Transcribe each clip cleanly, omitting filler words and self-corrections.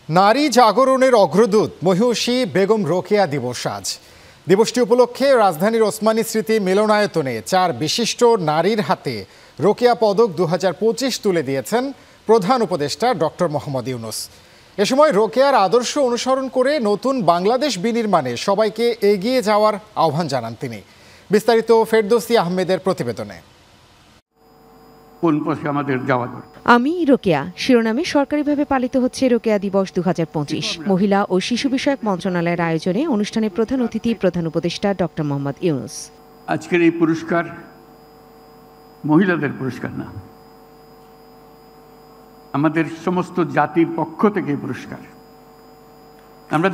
নারী জাগরণের অগ্রদূত মহিষী বেগম রোকেয়া দিবস আজ। দিবসটি উপলক্ষে রাজধানীর ওসমানী স্মৃতি মিলনায়তনে 4 বিশিষ্ট নারীর হাতে রোকেয়া পদক 2025 তুলে দিয়েছেন প্রধান উপদেষ্টা ডক্টর মোহাম্মদ ইউনূস। এ সময় রোকেয়ার আদর্শ অনুসরণ করে নতুন বাংলাদেশ বিনির্মাণে সবাইকে এগিয়ে যাওয়ার আহ্বান জানান তিনি। বিস্তারিত ফেরদৌসী আহমেদের প্রতিবেদনে। আমি রোকেয়া শিরোনামে সরকারিভাবে পালিত হচ্ছে রোকেয়া দিবস 2025। মহিলা ও শিশু বিষয়ক মন্ত্রণালয়ের আয়োজনে অনুষ্ঠানে প্রধান অতিথি প্রধান উপদেষ্টা ডক্টর মোহাম্মদ ইউনূস। আজকের এই পুরস্কার মহিলাদের পুরস্কার না, আমাদের সমস্ত জাতির পক্ষ থেকে পুরস্কার। আমরা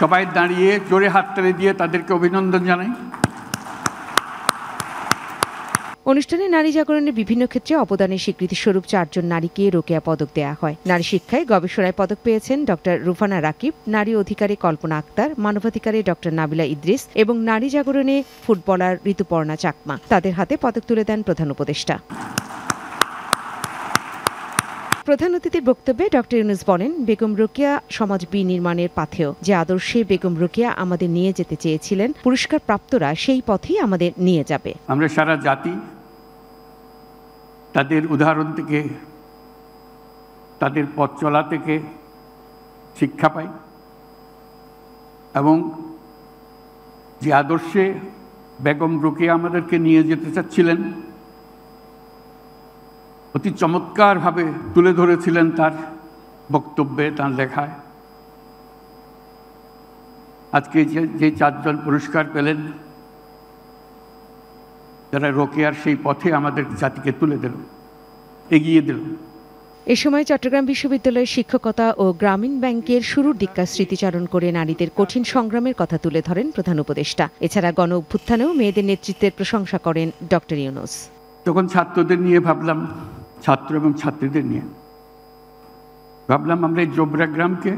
সবাই দাঁড়িয়ে জোরে হাততালি দিয়ে তাদেরকে অভিনন্দন জানাই। অনুষ্ঠানে নারী জাগরণের বিভিন্ন ক্ষেত্রে অবদানের স্বীকৃতিস্বরূপ 4 জন নারীকে রোকেয়া পদক দেয়া হয়। নারী শিক্ষায় গবেষণায় পদক পেয়েছেন ডক্টর রুফানা রাকিব, নারী অধিকারে কল্পনা আক্তার, মানবাধিকারে ডক্টর নাবিলা ইদ্রিস এবং নারী জাগরণে ফুটবলার ঋতুপর্ণা চাকমা। তাদের হাতে পদক তুলে দেন প্রধান উপদেষ্টা। প্রধান অতিথির বক্তব্যে ডক্টর ইউনূস বলেন, বেগম রোকেয়া সমাজ বিনির্মাণের পাথেয়। যে আদর্শে বেগম রোকেয়া আমাদের নিয়ে যেতে চেয়েছিলেন, পুরস্কার প্রাপ্তরা সেই পথেই আমাদের নিয়ে যাবে। আমরা সারা জাতি তাদের উদাহরণ থেকে, তাদের পথ চলা থেকে শিক্ষা পাই এবং যে আদর্শে বেগম রোকেয়া আমাদেরকে নিয়ে যেতে চাচ্ছিলেন অতি চমৎকারভাবে তুলে ধরেছিলেন তার বক্তব্যে, তার লেখায়। আজকে যে 4 জন পুরস্কার পেলেন, যারা রোকেয়ার সেই পথে আমাদের জাতিকে তুলে দিল, এগিয়ে দিল। এ সময় চট্টগ্রাম বিশ্ববিদ্যালয়ের শিক্ষকতা ও গ্রামীণ ব্যাংকের শুরুর দিককার স্মৃতিচারণ করে নারীদের কঠিন সংগ্রামের কথা তুলে ধরেন প্রধান উপদেষ্টা। এছাড়া গণ অভ্যুত্থানেও মেয়েদের নেতৃত্বের প্রশংসা করেন ডক্টর ইউনূস। তখন ছাত্রদের নিয়ে ভাবলাম, ছাত্র এবং ছাত্রীদের নিয়ে ভাবলাম, আমরা এই জোবরা গ্রামকে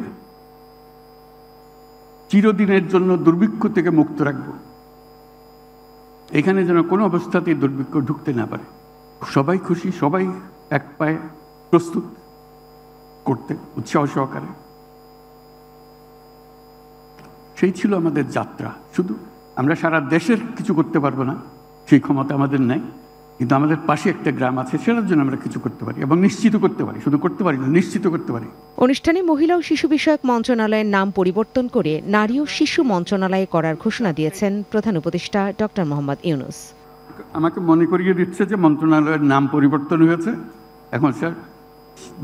চিরদিনের জন্য দুর্ভিক্ষ থেকে মুক্ত রাখব। এখানে যেন কোনো অবস্থাতেই দুর্ভিক্ষ ঢুকতে না পারে। সবাই খুশি, সবাই এক পায়ে প্রস্তুত করতে উৎসাহ সহকারে। সেই ছিল আমাদের যাত্রা। শুধু আমরা সারা দেশের কিছু করতে পারবো না, সেই ক্ষমতা আমাদের নাই, কিন্তু আমাদের পাশে একটা গ্রাম আছে, সেটার জন্য আমরা কিছু করতে পারি এবং নিশ্চিত করতে পারি। শুধু করতে পারি না, নিশ্চিত করতে পারি। অনুষ্ঠানে মহিলা ও শিশু বিষয়ক মন্ত্রণালয়ের নাম পরিবর্তন করে নারী ও শিশু মন্ত্রণালয় করার ঘোষণা দিয়েছেন প্রধান উপদেষ্টা ডক্টর মোহাম্মদ ইউনূস। আমাকে মনে করিয়ে দিচ্ছে যে মন্ত্রণালয়ের নাম পরিবর্তন হয়েছে, এখন স্যার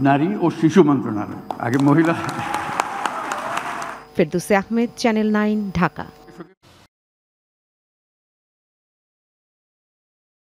নারী ও শিশু মন্ত্রণালয়, আগে মহিলা। ফেরদৌসী আহমেদ, চ্যানেল 9, ঢাকা।